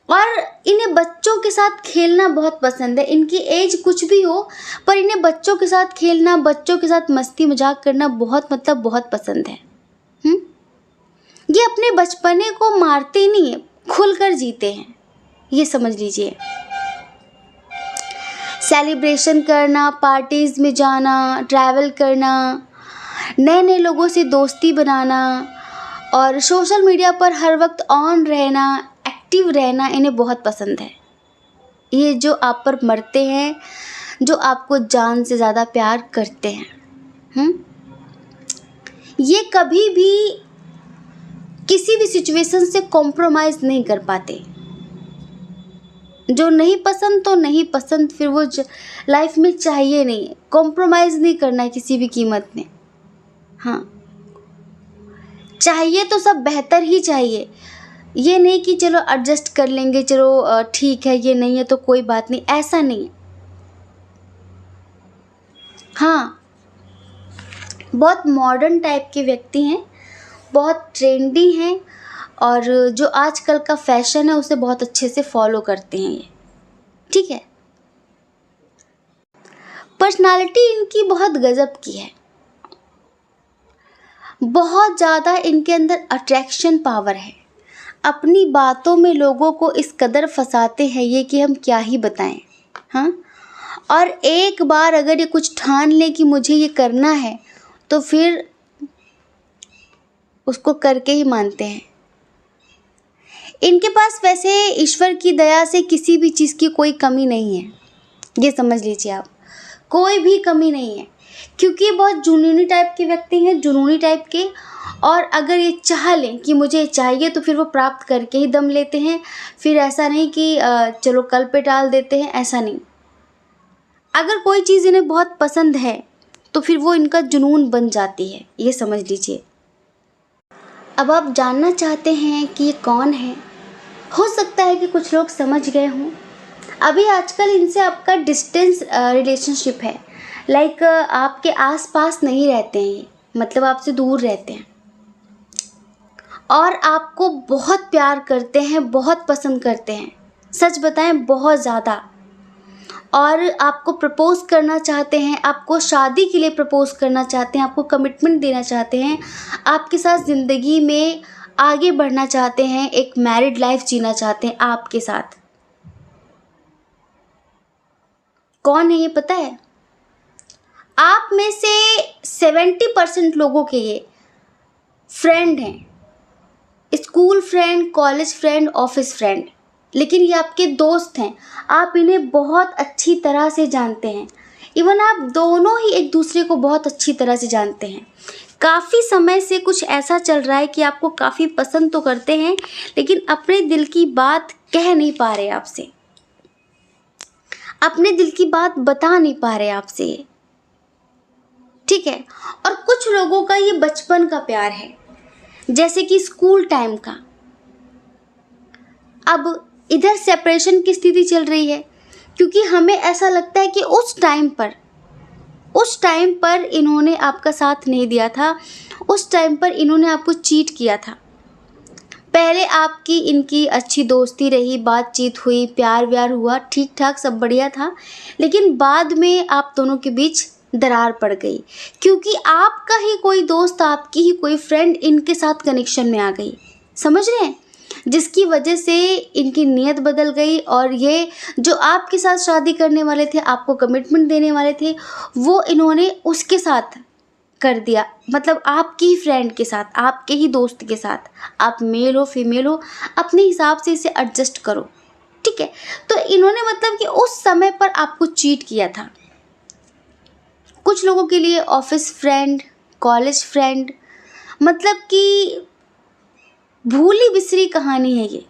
और इन्हें बच्चों के साथ खेलना बहुत पसंद है। इनकी एज कुछ भी हो, पर इन्हें बच्चों के साथ खेलना, बच्चों के साथ मस्ती मजाक करना बहुत पसंद है। ये अपने बचपने को मारते नहीं है, खुलकर जीते हैं, ये समझ लीजिए। सेलिब्रेशन करना, पार्टीज़ में जाना, ट्रैवल करना, नए नए लोगों से दोस्ती बनाना और सोशल मीडिया पर हर वक्त ऑन रहना, एक्टिव रहना इन्हें बहुत पसंद है। ये जो आप पर मरते हैं, जो आपको जान से ज़्यादा प्यार करते हैं। ये कभी भी किसी भी सिचुएशन से कॉम्प्रोमाइज़ नहीं कर पाते। जो नहीं पसंद तो नहीं पसंद, फिर वो लाइफ में चाहिए नहीं। कॉम्प्रोमाइज़ नहीं करना है किसी भी कीमत में। हाँ, चाहिए तो सब बेहतर ही चाहिए। ये नहीं कि चलो एडजस्ट कर लेंगे, चलो ठीक है, ये नहीं है तो कोई बात नहीं, ऐसा नहीं है। हाँ, बहुत मॉडर्न टाइप के व्यक्ति हैं, बहुत ट्रेंडी हैं, और जो आजकल का फैशन है उसे बहुत अच्छे से फॉलो करते हैं ये। ठीक है। पर्सनालिटी इनकी बहुत गजब की है। बहुत ज़्यादा इनके अंदर अट्रैक्शन पावर है। अपनी बातों में लोगों को इस कदर फंसाते हैं ये कि हम क्या ही बताएं। हाँ, और एक बार अगर ये कुछ ठान ले कि मुझे ये करना है, तो फिर उसको करके ही मानते हैं। इनके पास वैसे ईश्वर की दया से किसी भी चीज़ की कोई कमी नहीं है, ये समझ लीजिए आप, कोई भी कमी नहीं है, क्योंकि ये बहुत जुनूनी टाइप के व्यक्ति हैं, जुनूनी टाइप के। और अगर ये चाह लें कि मुझे ये चाहिए तो फिर वो प्राप्त करके ही दम लेते हैं। फिर ऐसा नहीं कि चलो कल पे टाल देते हैं, ऐसा नहीं। अगर कोई चीज़ इन्हें बहुत पसंद है तो फिर वो इनका जुनून बन जाती है, ये समझ लीजिए। अब आप जानना चाहते हैं कि ये कौन है। हो सकता है कि कुछ लोग समझ गए हों। अभी आजकल इनसे आपका डिस्टेंस रिलेशनशिप है, लाइक आपके आसपास नहीं रहते हैं ये, मतलब आपसे दूर रहते हैं और आपको बहुत प्यार करते हैं, बहुत पसंद करते हैं, सच बताएं बहुत ज़्यादा। और आपको प्रपोज़ करना चाहते हैं, आपको शादी के लिए प्रपोज़ करना चाहते हैं, आपको कमिटमेंट देना चाहते हैं, आपके साथ ज़िंदगी में आगे बढ़ना चाहते हैं, एक मैरिड लाइफ जीना चाहते हैं आपके साथ। कौन है ये पता है? आप में से 70% लोगों के ये फ्रेंड हैं, school friend, college friend, office friend, लेकिन ये आपके दोस्त हैं। आप इन्हें बहुत अच्छी तरह से जानते हैं, इवन आप दोनों ही एक दूसरे को बहुत अच्छी तरह से जानते हैं। काफ़ी समय से कुछ ऐसा चल रहा है कि आपको काफ़ी पसंद तो करते हैं, लेकिन अपने दिल की बात कह नहीं पा रहे आपसे, अपने दिल की बात बता नहीं पा रहे आपसे, ठीक है। और कुछ लोगों का ये बचपन का प्यार है, जैसे कि स्कूल टाइम का। अब इधर सेपरेशन की स्थिति चल रही है, क्योंकि हमें ऐसा लगता है कि उस टाइम पर इन्होंने आपका साथ नहीं दिया था, उस टाइम पर इन्होंने आपको चीट किया था। पहले आपकी इनकी अच्छी दोस्ती रही, बातचीत हुई, प्यार व्यार हुआ, ठीक ठाक सब बढ़िया था, लेकिन बाद में आप दोनों के बीच दरार पड़ गई, क्योंकि आपका ही कोई दोस्त, आपकी ही कोई फ्रेंड इनके साथ कनेक्शन में आ गई, समझ रहे हैं, जिसकी वजह से इनकी नीयत बदल गई। और ये जो आपके साथ शादी करने वाले थे, आपको कमिटमेंट देने वाले थे, वो इन्होंने उसके साथ कर दिया, मतलब आपकी ही फ्रेंड के साथ, आपके ही दोस्त के साथ। आप मेल हो फीमेल हो, अपने हिसाब से इसे एडजस्ट करो, ठीक है। तो इन्होंने मतलब कि उस समय पर आपको चीट किया था। कुछ लोगों के लिए ऑफिस फ्रेंड, कॉलेज फ्रेंड, मतलब कि भूली बिसरी कहानी है ये,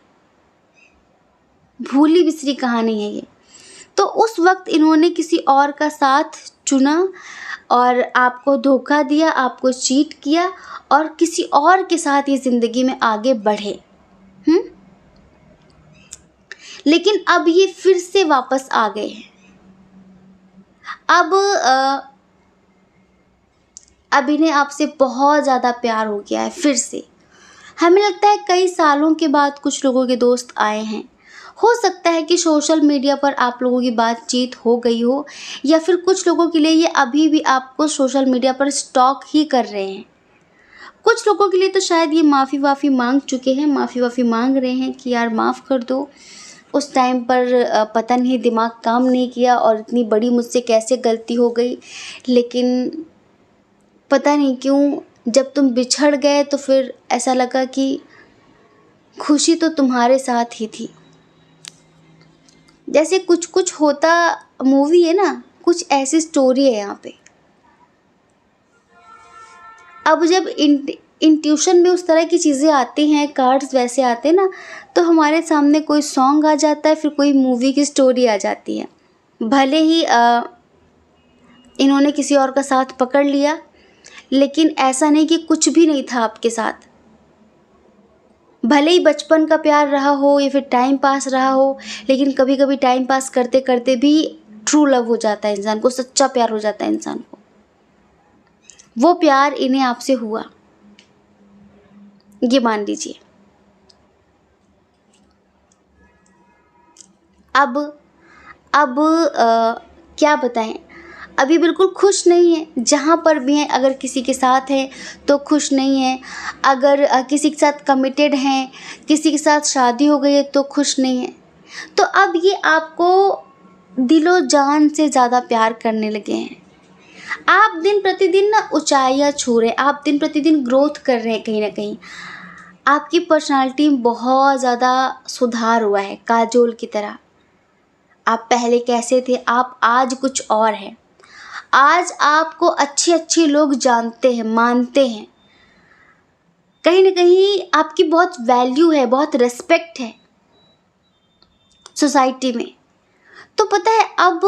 भूली बिसरी कहानी है ये। तो उस वक्त इन्होंने किसी और का साथ चुना और आपको धोखा दिया, आपको चीट किया और किसी और के साथ ये ज़िंदगी में आगे बढ़े। लेकिन अब ये फिर से वापस आ गए हैं। अब इन्हें आपसे बहुत ज़्यादा प्यार हो गया है फिर से। हमें लगता है कई सालों के बाद कुछ लोगों के दोस्त आए हैं। हो सकता है कि सोशल मीडिया पर आप लोगों की बातचीत हो गई हो, या फिर कुछ लोगों के लिए ये अभी भी आपको सोशल मीडिया पर स्टॉक ही कर रहे हैं। कुछ लोगों के लिए तो शायद ये माफ़ी वाफ़ी मांग चुके हैं, माफ़ी वाफ़ी मांग रहे हैं कि यार माफ़ कर दो, उस टाइम पर पता नहीं दिमाग काम नहीं किया और इतनी बड़ी मुझसे कैसे गलती हो गई। लेकिन पता नहीं क्यों जब तुम बिछड़ गए तो फिर ऐसा लगा कि खुशी तो तुम्हारे साथ ही थी। जैसे कुछ कुछ होता मूवी है ना, कुछ ऐसी स्टोरी है यहाँ पे। अब जब इंट्यूशन में उस तरह की चीज़ें आती हैं, कार्ड्स वैसे आते हैं ना, तो हमारे सामने कोई सॉन्ग आ जाता है, फिर कोई मूवी की स्टोरी आ जाती है। भले ही इन्होंने किसी और का साथ पकड़ लिया, लेकिन ऐसा नहीं कि कुछ भी नहीं था आपके साथ। भले ही बचपन का प्यार रहा हो या फिर टाइम पास रहा हो, लेकिन कभी कभी टाइम पास करते करते भी ट्रू लव हो जाता है इंसान को, सच्चा प्यार हो जाता है इंसान को। वो प्यार इन्हें आपसे हुआ, ये मान लीजिए। अब क्या बताएं, अभी बिल्कुल खुश नहीं है, जहाँ पर भी हैं। अगर किसी के साथ हैं तो खुश नहीं है, अगर किसी के साथ कमिटेड हैं, किसी के साथ शादी हो गई है तो खुश नहीं है। तो अब ये आपको दिलो जान से ज़्यादा प्यार करने लगे हैं। आप दिन प्रतिदिन ना ऊंचाइयाँ छू रहे हैं, आप दिन प्रतिदिन ग्रोथ कर रहे हैं कहीं ना कहीं। आपकी पर्सनालिटी में बहुत ज़्यादा सुधार हुआ है, काजोल की तरह। आप पहले कैसे थे, आप आज कुछ और हैं। आज आपको अच्छे अच्छे लोग जानते हैं, मानते हैं। कहीं ना कहीं आपकी बहुत वैल्यू है, बहुत रिस्पेक्ट है सोसाइटी में। तो पता है, अब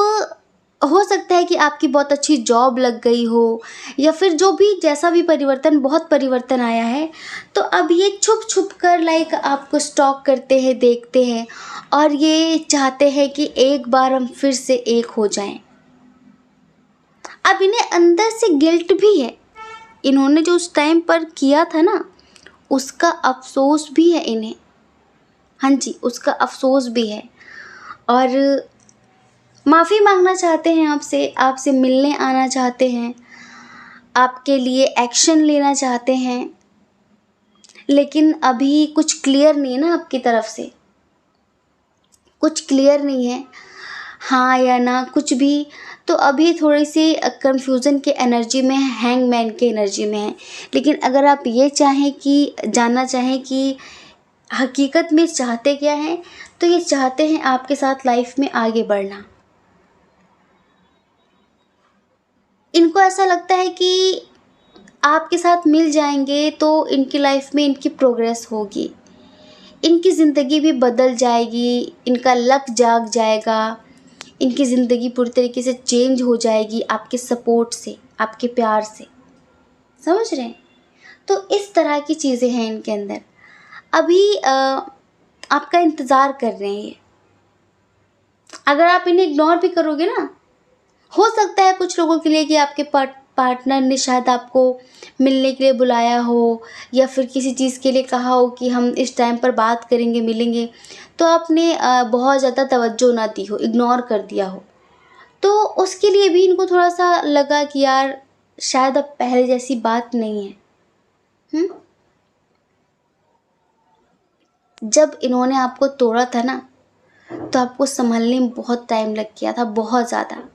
हो सकता है कि आपकी बहुत अच्छी जॉब लग गई हो, या फिर जो भी जैसा भी परिवर्तन, बहुत परिवर्तन आया है, तो अब ये छुप छुप कर लाइक आपको स्टॉक करते हैं, देखते हैं, और ये चाहते हैं कि एक बार हम फिर से एक हो जाएं। अब इन्हें अंदर से गिल्ट भी है, इन्होंने जो उस टाइम पर किया था ना, उसका अफसोस भी है इन्हें। हाँ जी, उसका अफसोस भी है, और माफ़ी मांगना चाहते हैं आपसे, आपसे मिलने आना चाहते हैं, आपके लिए एक्शन लेना चाहते हैं, लेकिन अभी कुछ क्लियर नहीं है ना आपकी तरफ से, कुछ क्लियर नहीं है, हाँ या ना कुछ भी। तो अभी थोड़ी सी कंफ्यूजन के एनर्जी में है, हैंगमैन के एनर्जी में है। लेकिन अगर आप ये चाहें कि जानना चाहें कि हकीकत में चाहते क्या हैं, तो ये चाहते हैं आपके साथ लाइफ में आगे बढ़ना। इनको ऐसा लगता है कि आपके साथ मिल जाएंगे तो इनकी लाइफ में इनकी प्रोग्रेस होगी, इनकी ज़िंदगी भी बदल जाएगी, इनका लक जाग जाएगा, इनकी ज़िंदगी पूरी तरीके से चेंज हो जाएगी आपके सपोर्ट से, आपके प्यार से। समझ रहे हैं? तो इस तरह की चीज़ें हैं इनके अंदर। अभी आपका इंतज़ार कर रहे हैं ये। अगर आप इन्हें इग्नोर भी करोगे ना, हो सकता है कुछ लोगों के लिए कि आपके पार्टनर ने शायद आपको मिलने के लिए बुलाया हो, या फिर किसी चीज़ के लिए कहा हो कि हम इस टाइम पर बात करेंगे, मिलेंगे, तो आपने बहुत ज़्यादा तवज्जो ना दी हो, इग्नोर कर दिया हो। तो उसके लिए भी इनको थोड़ा सा लगा कि यार शायद अब पहले जैसी बात नहीं है। जब इन्होंने आपको तोड़ा था ना, तो आपको संभलने में बहुत टाइम लग गया था, बहुत ज़्यादा।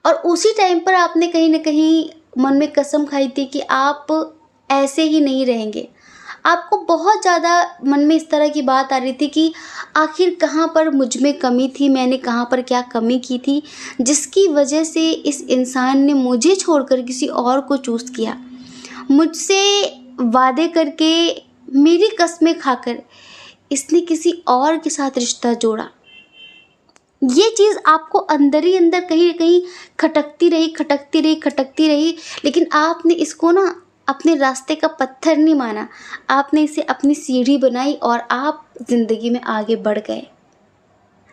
और उसी टाइम पर आपने कहीं ना कहीं मन में कसम खाई थी कि आप ऐसे ही नहीं रहेंगे। आपको बहुत ज़्यादा मन में इस तरह की बात आ रही थी कि आखिर कहाँ पर मुझ में कमी थी, मैंने कहाँ पर क्या कमी की थी, जिसकी वजह से इस इंसान ने मुझे छोड़कर किसी और को चूज़ किया, मुझसे वादे करके, मेरी कस्में खाकर इसने किसी और के साथ रिश्ता जोड़ा। ये चीज़ आपको अंदर ही अंदर कहीं ना कहीं खटकती रही, खटकती रही, खटकती रही, लेकिन आपने इसको ना अपने रास्ते का पत्थर नहीं माना, आपने इसे अपनी सीढ़ी बनाई और आप ज़िंदगी में आगे बढ़ गए।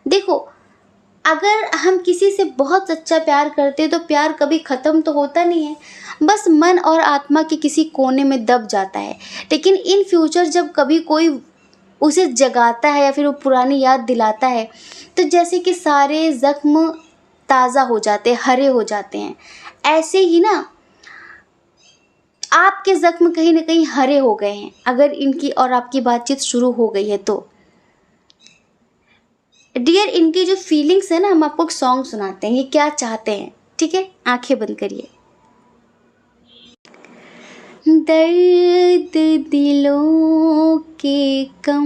देखो, अगर हम किसी से बहुत सच्चा प्यार करते हैं तो प्यार कभी ख़त्म तो होता नहीं है, बस मन और आत्मा के किसी कोने में दब जाता है। लेकिन इन फ्यूचर जब कभी कोई उसे जगाता है या फिर वो पुरानी याद दिलाता है, तो जैसे कि सारे ज़ख्म ताज़ा हो जाते हैं, हरे हो जाते हैं। ऐसे ही ना आपके ज़ख्म कहीं ना कहीं हरे हो गए हैं, अगर इनकी और आपकी बातचीत शुरू हो गई है तो। डियर, इनकी जो फीलिंग्स है ना, हम आपको एक सॉन्ग सुनाते हैं, ये क्या चाहते हैं, ठीक है? आंखें बंद करिए। दर्द दिलों के कम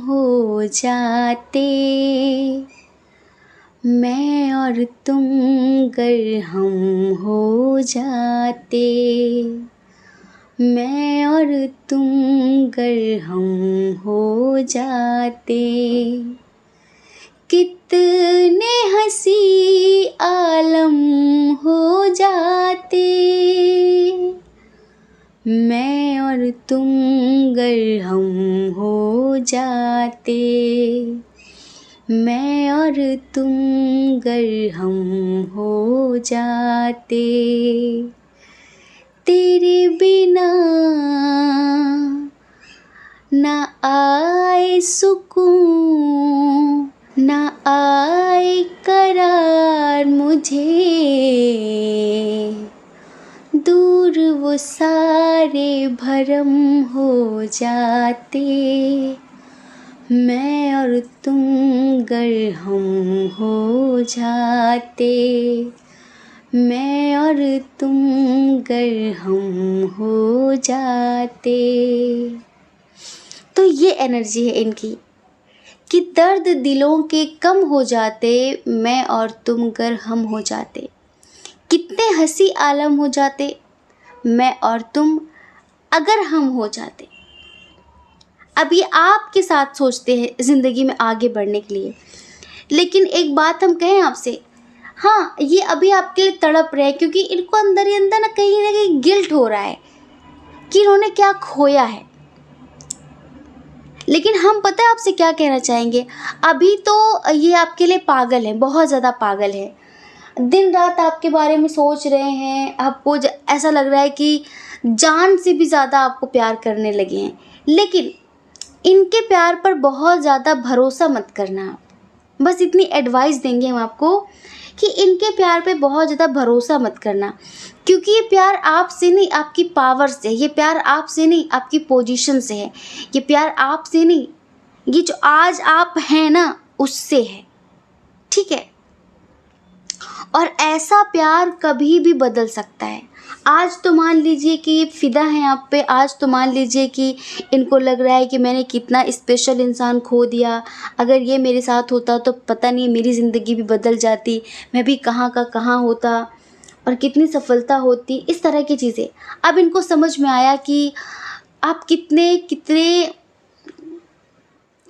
हो जाते, मैं और तुम गर हम हो जाते, मैं और तुम गर हम हो जाते, कितने हंसी आलम हो जाते, मैं और तुम गर हम हो जाते, मैं और तुम गर हम हो जाते, तेरे बिना ना आए सुकून, ना आए करार मुझे, दूर वो सारे भरम हो जाते, मैं और तुम गर हम हो जाते, मैं और तुम गर हम हो जाते। तो ये एनर्जी है इनकी कि दर्द दिलों के कम हो जाते, मैं और तुम गर हम हो जाते। कितने हंसी आलम हो जाते, मैं और तुम अगर हम हो जाते। अब ये आपके साथ सोचते हैं ज़िंदगी में आगे बढ़ने के लिए। लेकिन एक बात हम कहें आपसे, हाँ ये अभी आपके लिए तड़प रहे हैं क्योंकि इनको अंदर ही अंदर ना कहीं गिल्ट हो रहा है कि इन्होंने क्या खोया है। लेकिन हम पता है आपसे क्या कहना चाहेंगे, अभी तो ये आपके लिए पागल है, बहुत ज़्यादा पागल है। दिन रात आपके बारे में सोच रहे हैं, आपको ऐसा लग रहा है कि जान से भी ज़्यादा आपको प्यार करने लगे हैं। लेकिन इनके प्यार पर बहुत ज़्यादा भरोसा मत करना आप। बस इतनी एडवाइस देंगे हम आपको कि इनके प्यार पे बहुत ज़्यादा भरोसा मत करना, क्योंकि ये प्यार आपसे नहीं आपकी पावर से, ये प्यार आपसे नहीं आपकी पोजीशन से है, ये प्यार आपसे नहीं, ये जो आज आप हैं ना उससे है, ठीक है। और ऐसा प्यार कभी भी बदल सकता है। आज तो मान लीजिए कि ये फ़िदा हैं आप पे, आज तो मान लीजिए कि इनको लग रहा है कि मैंने कितना स्पेशल इंसान खो दिया, अगर ये मेरे साथ होता तो पता नहीं मेरी ज़िंदगी भी बदल जाती, मैं भी कहाँ का कहाँ होता और कितनी सफलता होती, इस तरह की चीज़ें। अब इनको समझ में आया कि आप कितने कितने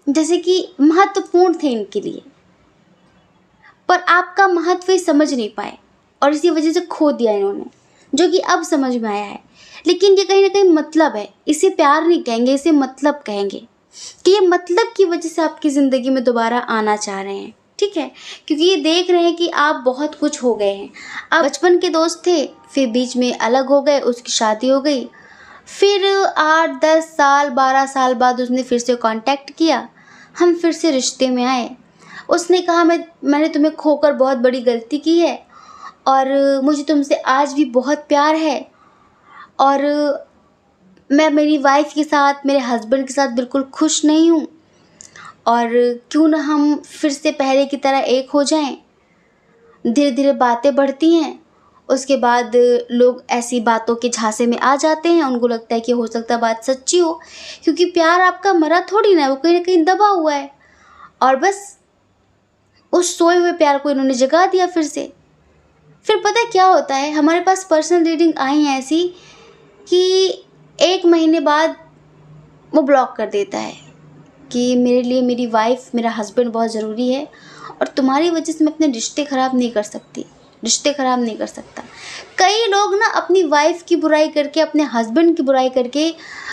जैसे कि महत्वपूर्ण थे इनके लिए, पर आपका महत्व ये समझ नहीं पाए और इसी वजह से खो दिया इन्होंने, जो कि अब समझ में आया है। लेकिन ये कहीं ना कहीं मतलब है, इसे प्यार नहीं कहेंगे, इसे मतलब कहेंगे कि ये मतलब की वजह से आपकी ज़िंदगी में दोबारा आना चाह रहे हैं, ठीक है। क्योंकि ये देख रहे हैं कि आप बहुत कुछ हो गए हैं। आप बचपन के दोस्त थे, फिर बीच में अलग हो गए, उसकी शादी हो गई, फिर 8 10 साल 12 साल बाद उसने फिर से कांटेक्ट किया, हम फिर से रिश्ते में आए। उसने कहा मैंने तुम्हें खोकर बहुत बड़ी गलती की है और मुझे तुमसे आज भी बहुत प्यार है और मैं मेरी वाइफ के साथ, मेरे हस्बैंड के साथ बिल्कुल खुश नहीं हूँ और क्यों ना हम फिर से पहले की तरह एक हो जाएं। धीरे धीरे बातें बढ़ती हैं, उसके बाद लोग ऐसी बातों के झांसे में आ जाते हैं, उनको लगता है कि हो सकता है बात सच्ची हो, क्योंकि प्यार आपका मरा थोड़ी ना है, वो कहीं ना कहीं दबा हुआ है। और बस उस सोए हुए प्यार को इन्होंने जगा दिया फिर से। फिर पता है क्या होता है, हमारे पास पर्सनल रीडिंग आई है ऐसी कि 1 महीने बाद वो ब्लॉक कर देता है कि मेरे लिए मेरी वाइफ, मेरा हस्बैंड बहुत ज़रूरी है और तुम्हारी वजह से मैं अपने रिश्ते ख़राब नहीं कर सकती, रिश्ते ख़राब नहीं कर सकता। कई लोग ना अपनी वाइफ की बुराई करके, अपने हस्बैंड की बुराई करके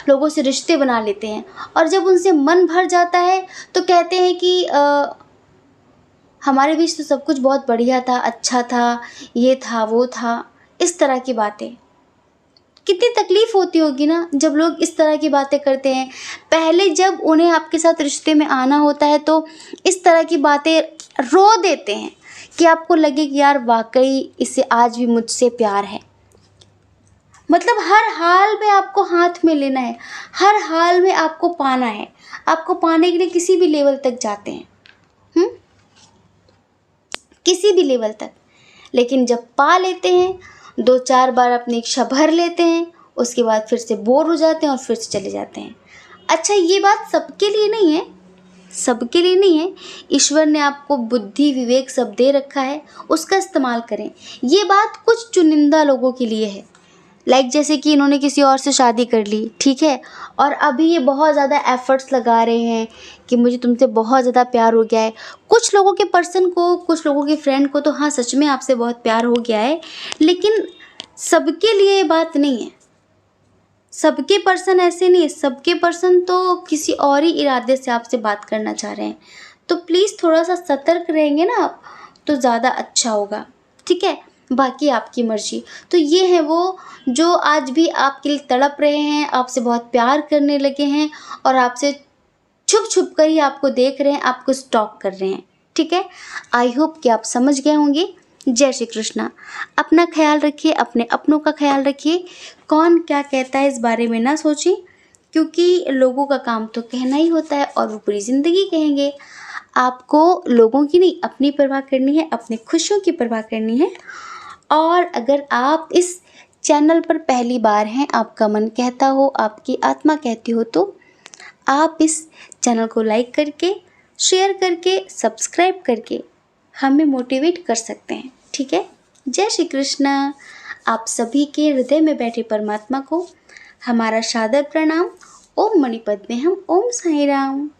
लोगों से रिश्ते बना लेते हैं और जब उनसे मन भर जाता है तो कहते हैं कि हमारे बीच तो सब कुछ बहुत बढ़िया था, अच्छा था, ये था वो था, इस तरह की बातें। कितनी तकलीफ़ होती होगी ना जब लोग इस तरह की बातें करते हैं। पहले जब उन्हें आपके साथ रिश्ते में आना होता है तो इस तरह की बातें रो देते हैं कि आपको लगे कि यार वाकई इसे आज भी मुझसे प्यार है। मतलब हर हाल में आपको हाथ में लेना है, हर हाल में आपको पाना है, आपको पाने के लिए किसी भी लेवल तक जाते हैं, किसी भी लेवल तक। लेकिन जब पा लेते हैं, 2 4 बार अपनी इच्छा भर लेते हैं, उसके बाद फिर से बोर हो जाते हैं और फिर से चले जाते हैं। अच्छा, ये बात सबके लिए नहीं है, सबके लिए नहीं है। ईश्वर ने आपको बुद्धि विवेक सब दे रखा है, उसका इस्तेमाल करें। ये बात कुछ चुनिंदा लोगों के लिए है, लाइक जैसे कि इन्होंने किसी और से शादी कर ली, ठीक है, और अभी ये बहुत ज़्यादा एफ़र्ट्स लगा रहे हैं कि मुझे तुमसे बहुत ज़्यादा प्यार हो गया है। कुछ लोगों के पर्सन को, कुछ लोगों के फ्रेंड को तो हाँ सच में आपसे बहुत प्यार हो गया है, लेकिन सबके लिए ये बात नहीं है। सबके पर्सन ऐसे नहीं है, सबके पर्सन तो किसी और ही इरादे से आपसे बात करना चाह रहे हैं। तो प्लीज़ थोड़ा सा सतर्क रहेंगे ना आप तो ज़्यादा अच्छा होगा, ठीक है। बाकी आपकी मर्ज़ी। तो ये है वो जो आज भी आपके लिए तड़प रहे हैं, आपसे बहुत प्यार करने लगे हैं और आपसे छुप छुप कर ही आपको देख रहे हैं, आपको स्टॉक कर रहे हैं, ठीक है। आई होप कि आप समझ गए होंगे। जय श्री कृष्णा। अपना ख्याल रखिए, अपने अपनों का ख्याल रखिए। कौन क्या कहता है इस बारे में ना सोचिए, क्योंकि लोगों का काम तो कहना ही होता है और वो पूरी ज़िंदगी कहेंगे। आपको लोगों की नहीं, अपनी परवाह करनी है, अपनी खुशियों की परवाह करनी है और अगर आप इस चैनल पर पहली बार हैं, आपका मन कहता हो, आपकी आत्मा कहती हो, तो आप इस चैनल को लाइक करके, शेयर करके, सब्सक्राइब करके हमें मोटिवेट कर सकते हैं। ठीक है। जय श्री कृष्ण। आप सभी के हृदय में बैठे परमात्मा को हमारा सादर प्रणाम। ओम मणिपद्मे हम। ओम साई राम।